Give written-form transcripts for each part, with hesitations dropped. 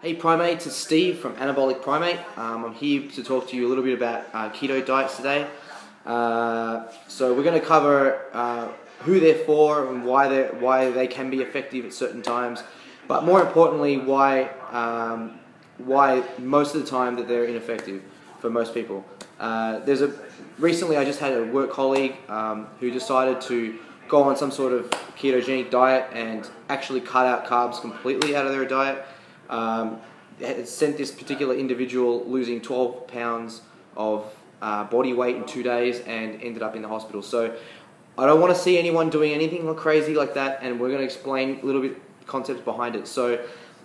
Hey Primates, it's Steve from Anabolic Primate. I'm here to talk to you a little bit about keto diets today. So we're going to cover who they're for and why they can be effective at certain times, but more importantly, why most of the time that they're ineffective for most people. Recently I just had a work colleague who decided to go on some sort of ketogenic diet and actually cut out carbs completely out of their diet. It sent this particular individual losing 12 pounds of body weight in 2 days and ended up in the hospital. So I don't want to see anyone doing anything crazy like that, and we're going to explain a little bit concepts behind it. So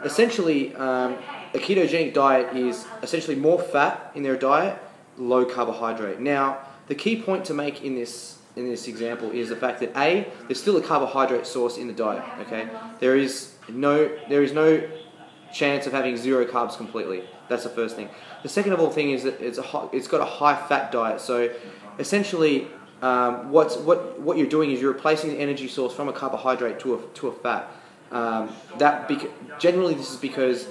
essentially, a ketogenic diet is essentially more fat in their diet, low carbohydrate. Now, the key point to make in this example is the fact that there's still a carbohydrate source in the diet. Okay, there is no chance of having zero carbs completely. That's the first thing. The second of all thing is that it's got a high fat diet. So essentially, what you're doing is you're replacing the energy source from a carbohydrate to a fat. Generally, this is because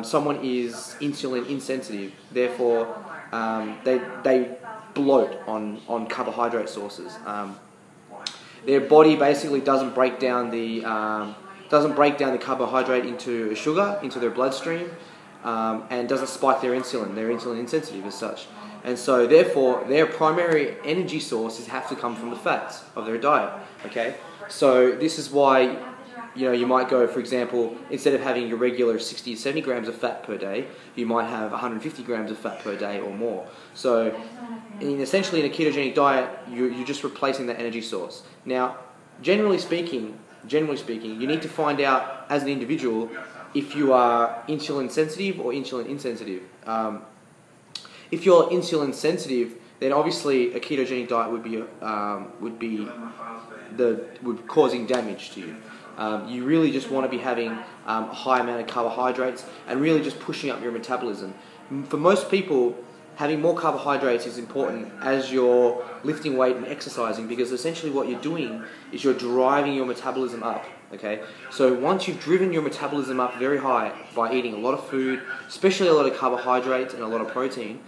someone is insulin insensitive. Therefore, they bloat on carbohydrate sources. Their body basically doesn't break down the carbohydrate into sugar, into their bloodstream, and doesn't spike their insulin. They're insulin insensitive as such. And so therefore, their primary energy sources have to come from the fats of their diet. Okay? So this is why you might go, for example, instead of having your regular 60 to 70 grams of fat per day, you might have 150 grams of fat per day or more. So essentially in a ketogenic diet, you're just replacing that energy source. Now, generally speaking, you need to find out as an individual if you are insulin sensitive or insulin insensitive. If you're insulin sensitive, then obviously a ketogenic diet would causing damage to you. You really just want to be having a high amount of carbohydrates and really just pushing up your metabolism. For most people, having more carbohydrates is important as you're lifting weight and exercising, because essentially what you're doing is you're driving your metabolism up. Okay, so once you've driven your metabolism up very high by eating a lot of food, especially a lot of carbohydrates and a lot of protein,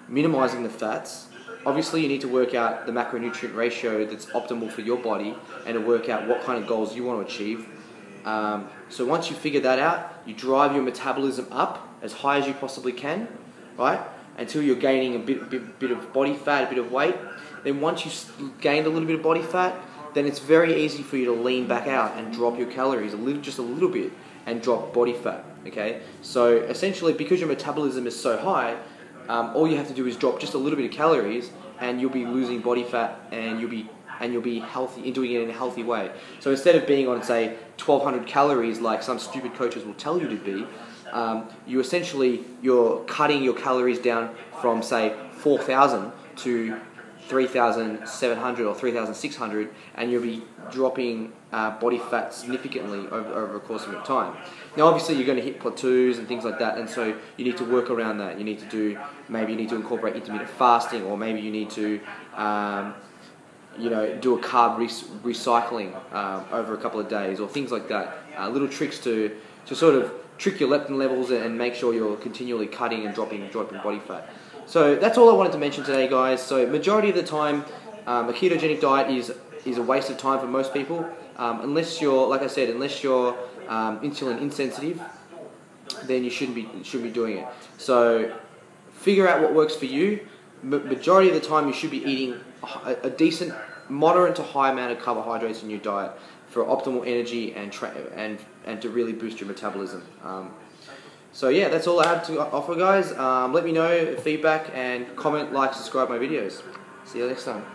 minimizing the fats, obviously you need to work out the macronutrient ratio that's optimal for your body and to work out what kind of goals you want to achieve. So once you figure that out, you drive your metabolism up as high as you possibly can, right? Until you're gaining a bit of body fat, a bit of weight. Then once you've gained a little bit of body fat, then it's very easy for you to lean back out and drop your calories just a little bit and drop body fat. Okay, so essentially because your metabolism is so high, all you have to do is drop just a little bit of calories, and you'll be losing body fat, and you'll be healthy, doing it in a healthy way. So instead of being on, say, 1,200 calories like some stupid coaches will tell you to be, you're cutting your calories down from, say, 4,000 to 3,700 or 3,600, and you'll be dropping body fat significantly over a course of time. Now, obviously, you're going to hit plateaus and things like that, and so you need to work around that. Maybe you need to incorporate intermittent fasting, or maybe you need to, do a carb recycling over a couple of days, or things like that. Little tricks to sort of trick your leptin levels and make sure you're continually cutting and dropping body fat. So that's all I wanted to mention today, guys. So majority of the time, a ketogenic diet is a waste of time for most people, unless you're, like I said, insulin insensitive, then you shouldn't be doing it. So figure out what works for you. Majority of the time, you should be eating a decent, moderate to high amount of carbohydrates in your diet for optimal energy and to really boost your metabolism. So yeah, that's all I have to offer, guys. Let me know feedback and comment, like, subscribe my videos. See you next time.